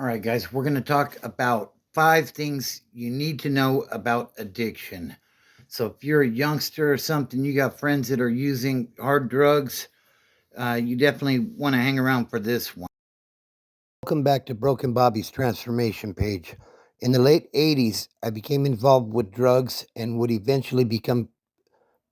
All right, guys, we're going to talk about 5 things you need to know about addiction. So, if you're a youngster or something, you got friends that are using hard drugs, you definitely want to hang around for this one. Welcome back to Broken Bobby's transformation page. In the late 80s, I became involved with drugs and would eventually become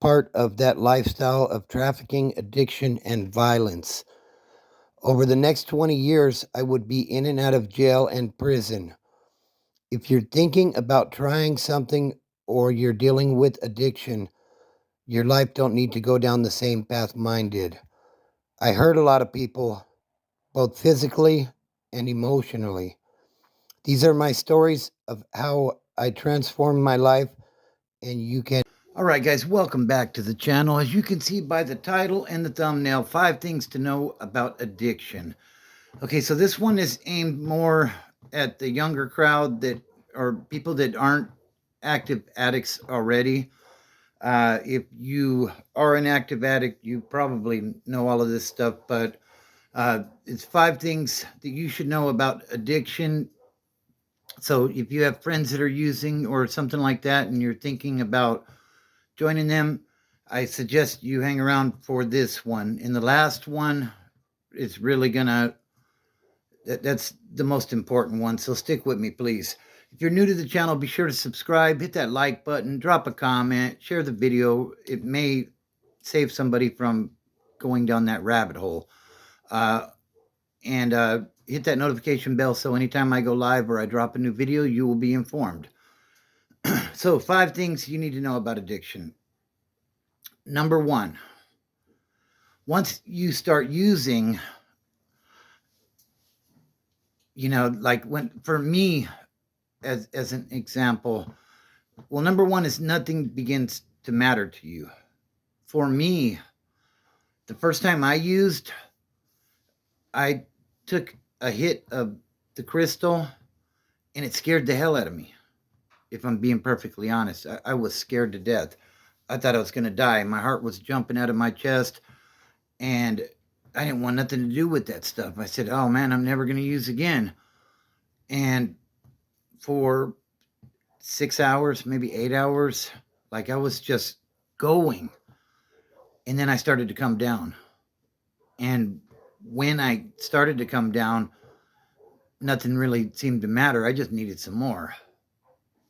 part of that lifestyle of trafficking, addiction, and violence. Over the next 20 years, I would be in and out of jail and prison. If you're thinking about trying something or you're dealing with addiction, your life don't need to go down the same path mine did. I hurt a lot of people, both physically and emotionally. These are my stories of how I transformed my life, and you can. All right, guys, welcome back to the channel. As you can see by the title and the thumbnail, 5 things to know about addiction. Okay, so this one is aimed more at the younger crowd that or people that aren't active addicts already. If you are an active addict, you probably know all of this stuff, but it's 5 things that you should know about addiction. So if you have friends that are using or something like that and you're thinking about joining them, I suggest you hang around for this one. In the last one, it's really gonna that's the most important one, so stick with me, please. If you're new to the channel, be sure to subscribe, hit that like button, drop a comment, share the video. It may save somebody from going down that rabbit hole. And hit that notification bell so anytime I go live or I drop a new video, you will be informed. So, 5 things you need to know about addiction. Number one, once you start using, like for me, as an example, well, number one is nothing begins to matter to you. For me, the first time I used, I took a hit of the crystal and it scared the hell out of me. If I'm being perfectly honest, I was scared to death. I thought I was going to die. My heart was jumping out of my chest and I didn't want nothing to do with that stuff. I said, oh man, I'm never going to use again. And for 6 hours, maybe 8 hours, like I was just going. And then I started to come down. And when I started to come down, nothing really seemed to matter. I just needed some more.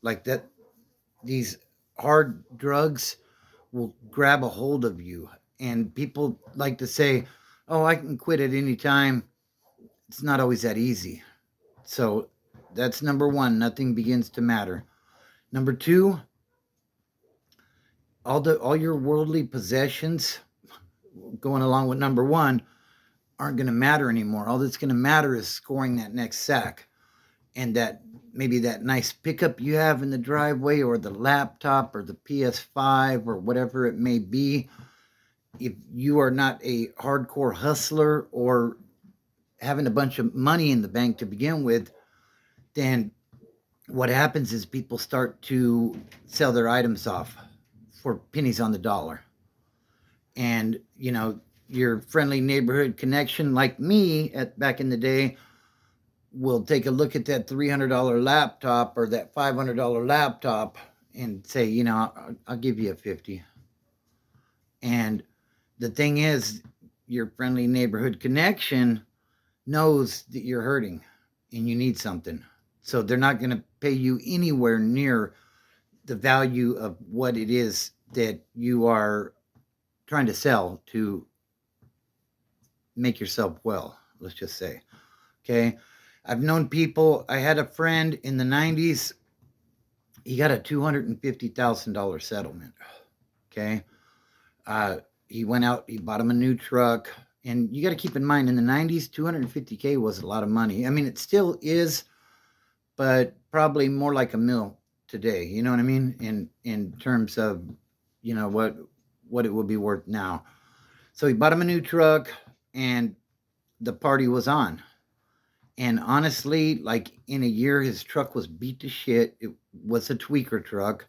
Like that, these hard drugs will grab a hold of you. And people like to say, oh, I can quit at any time. It's not always that easy. So that's number one. Nothing begins to matter. Number two, all your worldly possessions, going along with number one, aren't going to matter anymore. All that's going to matter is scoring that next sack, and that maybe that nice pickup you have in the driveway, or the laptop, or the PS5, or whatever it may be. If you are not a hardcore hustler or having a bunch of money in the bank to begin with, then what happens is people start to sell their items off for pennies on the dollar. And, your friendly neighborhood connection, like me back in the day, will take a look at that $300 laptop or that $500 laptop and say, I'll give you a 50. And the thing is, your friendly neighborhood connection knows that you're hurting and you need something. So they're not going to pay you anywhere near the value of what it is that you are trying to sell to make yourself well, let's just say. Okay. I've known people, I had a friend in the 90s, he got a $250,000 settlement. Okay. He went out, he bought him a new truck. And you got to keep in mind, in the 90s, $250K was a lot of money. I mean, it still is, but probably more like a mill today. You know what I mean? In terms of, what it would be worth now. So he bought him a new truck and the party was on. And honestly, like in a year, his truck was beat to shit. It was a tweaker truck,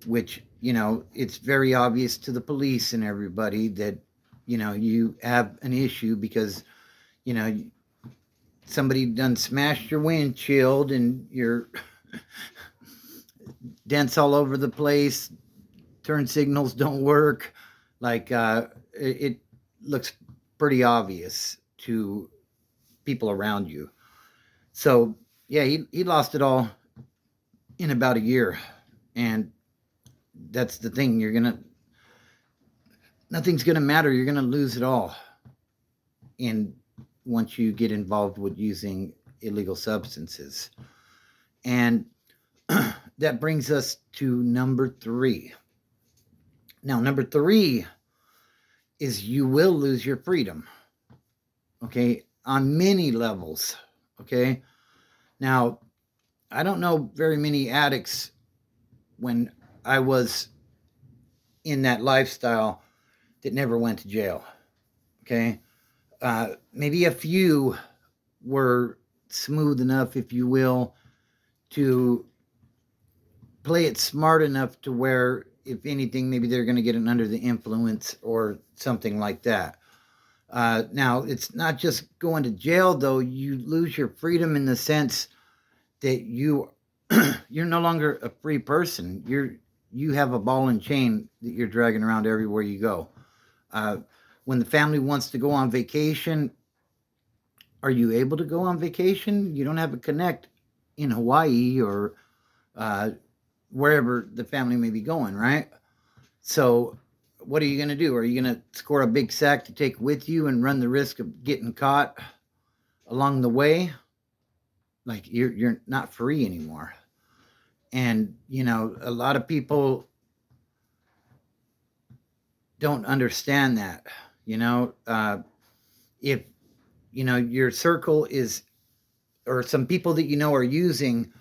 which, it's very obvious to the police and everybody that, you have an issue because, somebody done smashed your windshield and your dents all over the place, turn signals don't work. Like it looks pretty obvious to people around you. So yeah, he lost it all in about a year. And that's the thing. Nothing's gonna matter. You're gonna lose it all. And once you get involved with using illegal substances. And that brings us to number 3. Now, number 3 is you will lose your freedom. Okay, on many levels. Okay, now I don't know very many addicts when I was in that lifestyle that never went to jail. Okay, maybe a few were smooth enough, if you will, to play it smart enough to where, if anything, maybe they're going to get it under the influence or something like that. Now, it's not just going to jail, though. You lose your freedom in the sense that you're no longer a free person. You have a ball and chain that you're dragging around everywhere you go. When the family wants to go on vacation, are you able to go on vacation? You don't have a connect in Hawaii or wherever the family may be going, right? So what are you going to do? Are you going to score a big sack to take with you and run the risk of getting caught along the way? Like you're not free anymore. And a lot of people don't understand that. If your circle is, or some people that are using,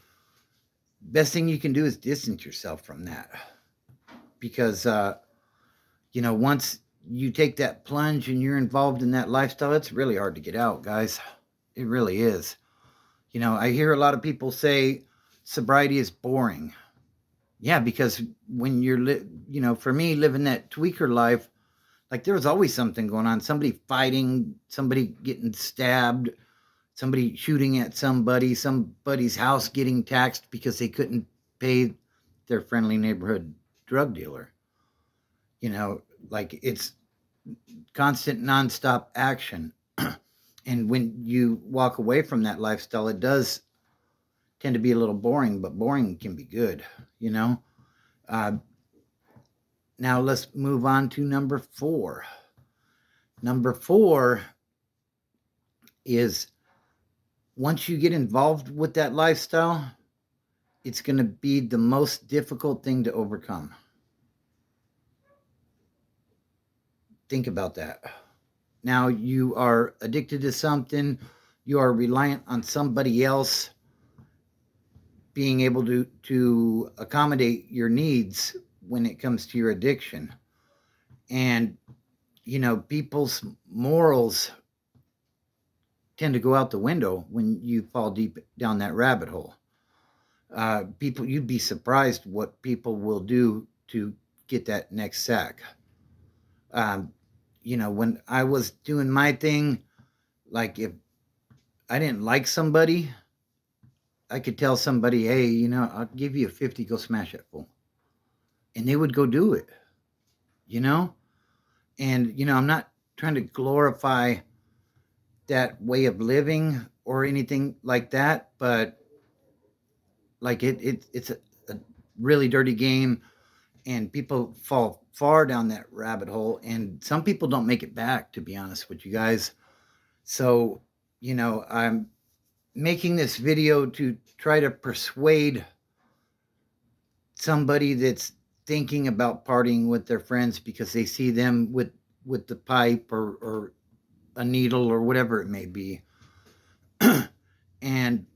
best thing you can do is distance yourself from that, because once you take that plunge and you're involved in that lifestyle, it's really hard to get out, guys. It really is. I hear a lot of people say sobriety is boring. Yeah, because when you're for me, living that tweaker life, like there was always something going on. Somebody fighting, somebody getting stabbed, somebody shooting at somebody's house getting taxed because they couldn't pay their friendly neighborhood drug dealer. Like it's constant nonstop action. And when you walk away from that lifestyle, it does tend to be a little boring, but boring can be good. Now let's move on to number 4. Number 4 is, once you get involved with that lifestyle, it's going to be the most difficult thing to overcome. Think about that. Now you are addicted to something, you are reliant on somebody else being able to accommodate your needs when it comes to your addiction. And people's morals tend to go out the window when you fall deep down that rabbit hole. You'd be surprised what people will do to get that next sack. When I was doing my thing, like if I didn't like somebody, I could tell somebody, hey, I'll give you a 50, go smash that fool. And they would go do it, And, I'm not trying to glorify that way of living or anything like that, but like it's a really dirty game, and people fall far down that rabbit hole, and some people don't make it back, to be honest with you guys. So, I'm making this video to try to persuade somebody that's thinking about partying with their friends because they see them with the pipe or a needle or whatever it may be. And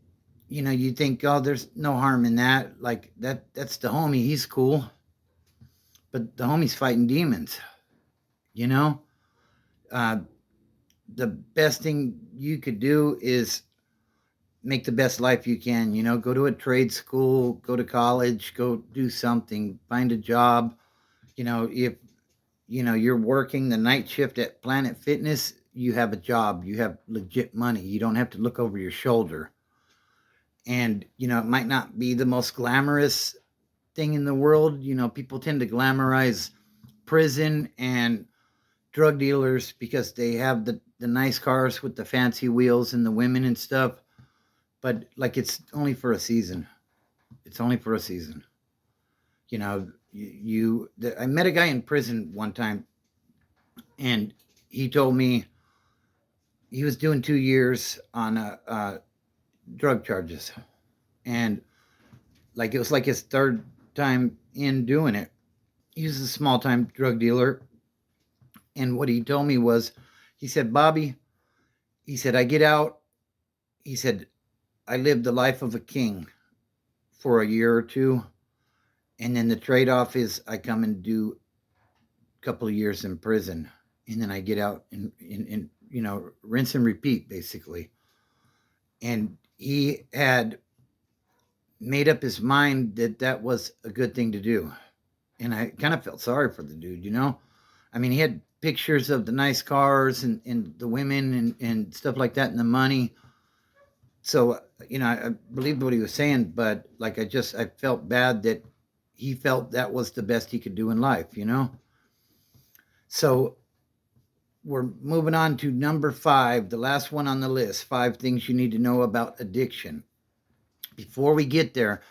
you think, oh, there's no harm in that. Like that's the homie, he's cool. But the homie's fighting demons. The best thing you could do is make the best life you can. Go to a trade school, go to college, go do something, find a job. If you're working the night shift at Planet Fitness, you have a job, you have legit money, you don't have to look over your shoulder. And, it might not be the most glamorous thing in the world. People tend to glamorize prison and drug dealers because they have the nice cars with the fancy wheels and the women and stuff. But like, it's only for a season. It's only for a season. I met a guy in prison one time, and he told me he was doing 2 years on drug charges, and like, it was like his third time in doing it. He was a small time drug dealer, and what he told me was, he said, Bobby, he said, I get out. He said, I live the life of a king for a year or two, and then the trade-off is I come and do a couple of years in prison, and then I get out and rinse and repeat, basically. And he had made up his mind that that was a good thing to do. And I kind of felt sorry for the dude, I mean, he had pictures of the nice cars and the women and stuff like that, and the money. So, I believed what he was saying, but like, I felt bad that he felt that was the best he could do in life, So we're moving on to number 5, the last one on the list, 5 things you need to know about addiction. Before we get there,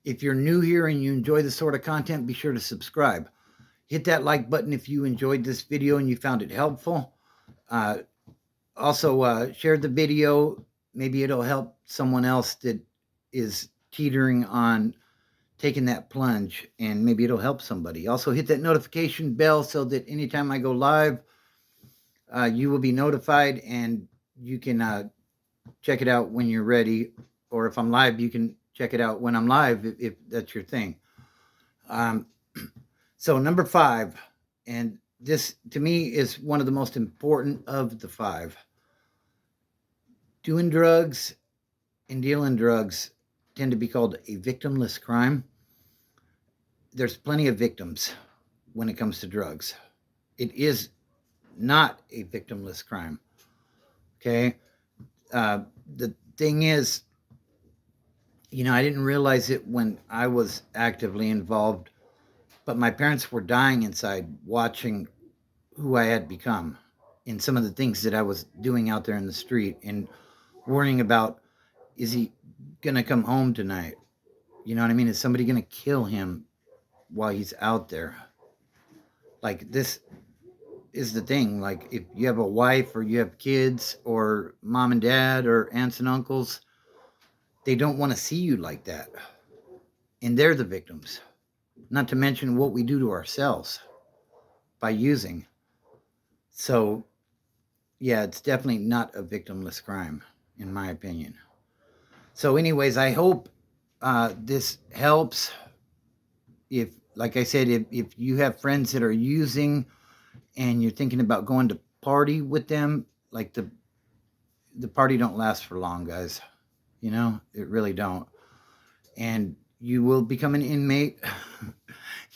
if you're new here and you enjoy this sort of content, be sure to subscribe. Hit that like button if you enjoyed this video and you found it helpful. Also, share the video. Maybe it'll help someone else that is teetering on taking that plunge, and maybe it'll help somebody. Also, hit that notification bell so that anytime I go live, you will be notified, and you can check it out when you're ready. Or if I'm live, you can check it out when I'm live, if that's your thing. So number 5, and this to me is one of the most important of the 5. Doing drugs and dealing drugs tend to be called a victimless crime. There's plenty of victims when it comes to drugs. It is not a victimless crime. Okay. The thing is, I didn't realize it when I was actively involved, but my parents were dying inside watching who I had become and some of the things that I was doing out there in the street, and worrying about, is he going to come home tonight? You know what I mean? Is somebody going to kill him while he's out there? Like, this is the thing. Like, if you have a wife or you have kids or mom and dad or aunts and uncles, they don't want to see you like that. And they're the victims. Not to mention what we do to ourselves by using. So, yeah, it's definitely not a victimless crime, in my opinion. So anyways, I hope this helps. If, like I said, if you have friends that are using and you're thinking about going to party with them, like, the party don't last for long, guys. It really don't. And you will become an inmate.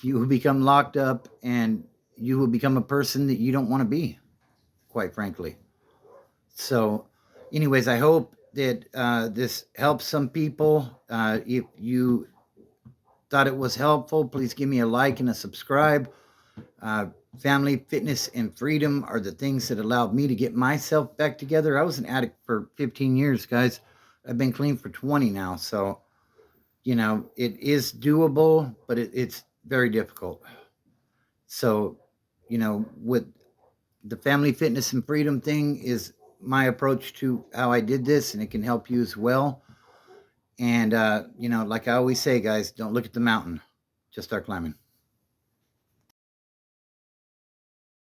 You will become locked up, and you will become a person that you don't want to be, quite frankly. So anyways, I hope that this helps some people. If you thought it was helpful, please give me a like and a subscribe. Family, fitness, and freedom are the things that allowed me to get myself back together. I was an addict for 15 years, guys. I've been clean for 20 now. So, it is doable, but it's very difficult. So, with the family, fitness, and freedom thing is my approach to how I did this, and it can help you as well. And, like I always say, guys, don't look at the mountain, just start climbing.